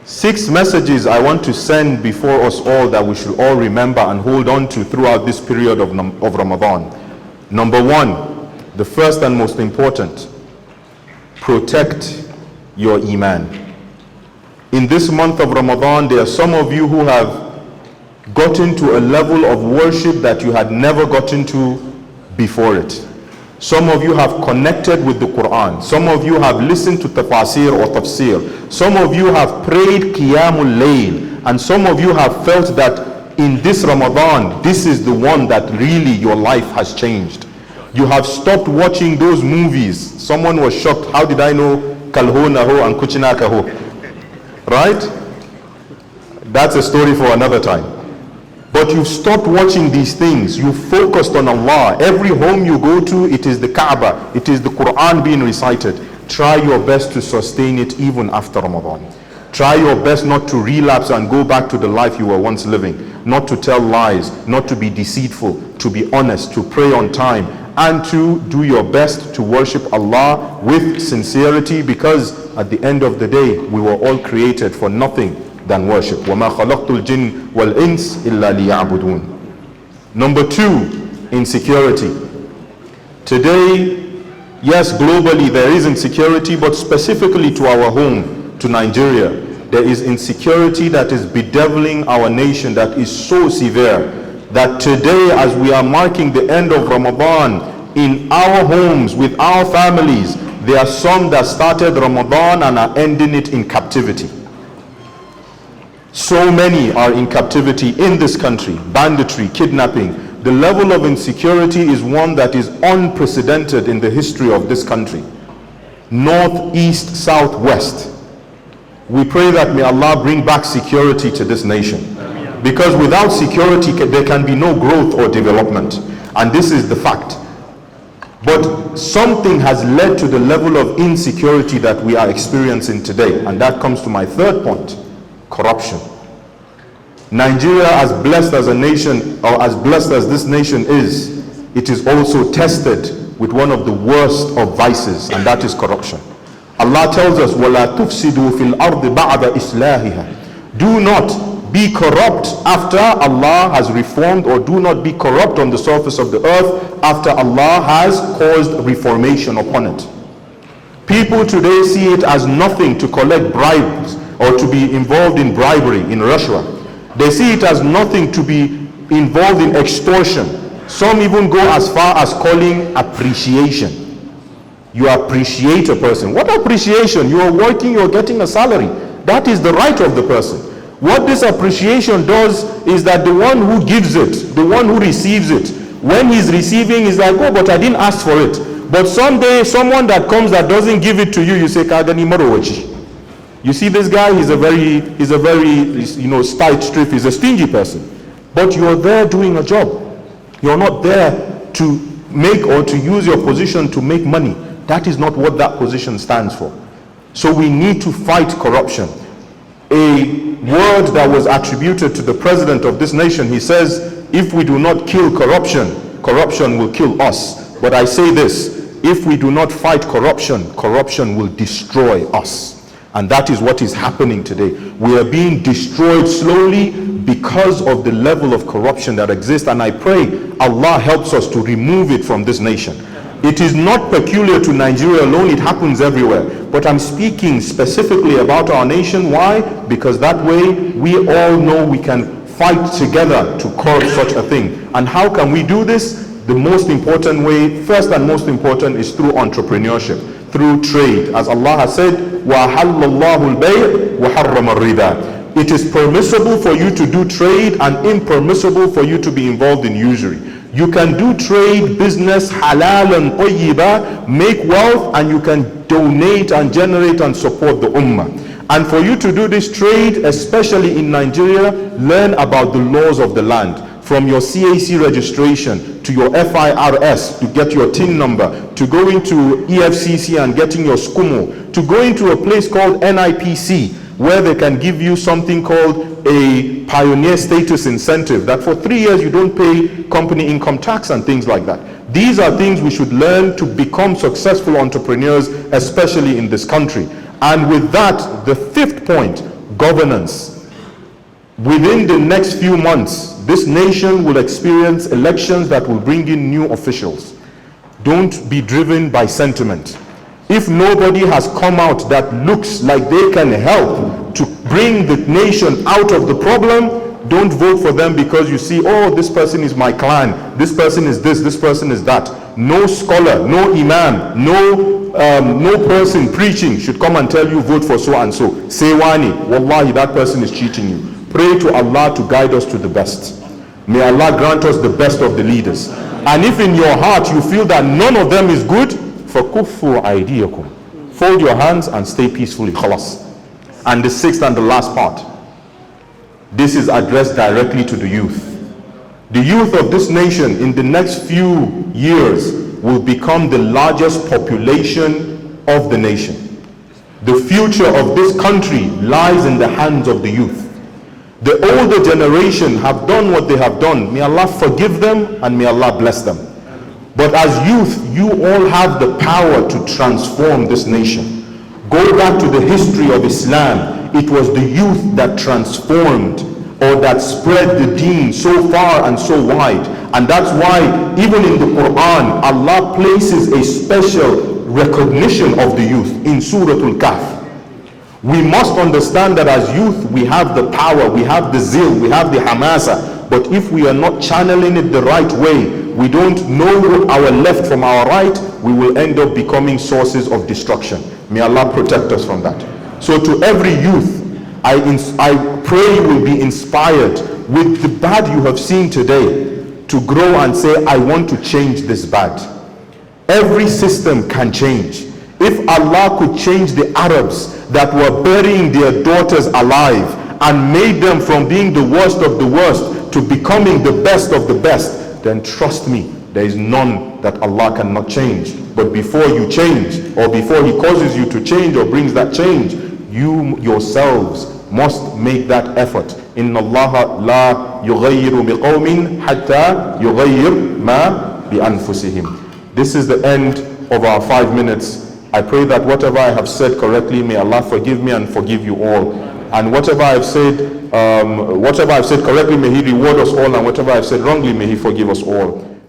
6 messages I want to send before us all that we should all remember and hold on to throughout this period of Ramadan. Number 1, the first and most important, protect your Iman. In this month of Ramadan, there are some of you who have gotten to a level of worship that you had never gotten to before it. Some of you have connected with the Quran. Some of you have listened to tafsir or tafsir. Some of you have prayed Qiyamul Layl. And some of you have felt that in this Ramadan, this is the one that really your life has changed. You have stopped watching those movies. Someone was shocked. How did I know Kalho Naho and Kuchina Kaho? Right? That's a story for another time. But you've stopped watching these things. You focused on Allah. Every home you go to, it is the Kaaba. It is the Quran being recited. Try your best to sustain it even after Ramadan. Try your best not to relapse and go back to the life you were once living. Not to tell lies, not to be deceitful, to be honest, to pray on time, and to do your best to worship Allah with sincerity, because at the end of the day, we were all created for nothing than worship. وَمَا خَلَقْتُ الْجِنَّ وَالْإِنسِ إِلَّا لِيَعْبُدُونَ. Number 2, insecurity. Today, yes, globally there is insecurity, but specifically to our home, to Nigeria, there is insecurity that is bedeviling our nation, that is so severe that today, as we are marking the end of Ramadan, in our homes, with our families, there are some that started Ramadan and are ending it in captivity. So many are in captivity in this country. Banditry, kidnapping. The level of insecurity is one that is unprecedented in the history of this country. North, east, south, west. We pray that may Allah bring back security to this nation. Because without security, there can be no growth or development. And this is the fact. But something has led to the level of insecurity that we are experiencing today. And that comes to my third point. Corruption. Nigeria, as blessed as a nation, or as blessed as this nation is, it is also tested with one of the worst of vices, and that is corruption. Allah tells us, وَلَا تُفْسِدُوا فِي الْأَرْضِ بَعْدَ إِصْلَاحِهَا. Do not be corrupt after Allah has reformed, or do not be corrupt on the surface of the earth after Allah has caused reformation upon it. People today see it as nothing to collect bribes or to be involved in bribery, in Russia. They see it as nothing to be involved in extortion. Some even go as far as calling appreciation. You appreciate a person. What appreciation? You are working, you are getting a salary. That is the right of the person. What this appreciation does is that the one who gives it, the one who receives it, when he's receiving, is like, oh, but I didn't ask for it. But someday, someone that comes that doesn't give it to you, you say, Kagani Marowachi. You see this guy, he's a very, tight strip, he's a stingy person. But you're there doing a job. You're not there to make or to use your position to make money. That is not what that position stands for. So we need to fight corruption. A word that was attributed to the president of this nation, he says, if we do not kill corruption, corruption will kill us. But I say this, if we do not fight corruption, corruption will destroy us. And that is what is happening today. We are being destroyed slowly because of the level of corruption that exists. And I pray Allah helps us to remove it from this nation. It is not peculiar to Nigeria alone, it happens everywhere. But I'm speaking specifically about our nation. Why? Because that way we all know we can fight together to curb such a thing. And how can we do this? The most important way, first and most important, is through entrepreneurship, through trade. As Allah has said, وَأَحَلَّ اللَّهُ الْبَيْعَ وَحَرَّمَ الرِّبَا. It is permissible for you to do trade and impermissible for you to be involved in usury. You can do trade, business, halal and tayyiba, make wealth, and you can donate and generate and support the ummah. And for you to do this trade, especially in Nigeria, learn about the laws of the land. From your CAC registration to your FIRS to get your TIN number, to going to EFCC and getting your SCUMO, to going to a place called NIPC, where they can give you something called a pioneer status incentive, that for 3 years you don't pay company income tax and things like that. These are things we should learn to become successful entrepreneurs, especially in this country. And with that, the fifth point, governance. Within the next few months, this nation will experience elections that will bring in new officials. Don't be driven by sentiment. If nobody has come out that looks like they can help to bring the nation out of the problem, don't vote for them because you see, oh, this person is my clan, this person is this person is that. No scholar, no imam, no person preaching should come and tell you vote for so and so. Say wani, wallahi, that person is cheating you. Pray to Allah to guide us to the best. May Allah grant us the best of the leaders. And if in your heart you feel that none of them is good, فَكُفُّوا أَيْدِيَكُمْ, fold your hands and stay peacefully. Khalas. And the sixth and the last part, this is addressed directly to the youth. The youth of this nation in the next few years will become the largest population of the nation. The future of this country lies in the hands of the youth. The older generation have done what they have done. May Allah forgive them and may Allah bless them. But as youth, you all have the power to transform this nation. Go back to the history of Islam. It was the youth that transformed or that spread the deen so far and so wide. And that's why even in the Quran, Allah places a special recognition of the youth in Surah Al-Kahf. We must understand that as youth, we have the power, we have the zeal, we have the hamasa. But if we are not channeling it the right way, we don't know our left from our right, we will end up becoming sources of destruction. May Allah protect us from that. So to every youth, I pray you will be inspired with the bad you have seen today to grow and say, I want to change this bad. Every system can change. If Allah could change the Arabs that were burying their daughters alive and made them from being the worst of the worst to becoming the best of the best, then trust me, there is none that Allah cannot change. But before you change, or before He causes you to change or brings that change, you yourselves must make that effort. Inna Allah la yughayyiru biqawmin hatta yughayyir ma bi anfusihim. This is the end of our 5 minutes. I pray that whatever I have said correctly, may Allah forgive me and forgive you all. And whatever I've said correctly, may He reward us all. And whatever I've said wrongly, may He forgive us all.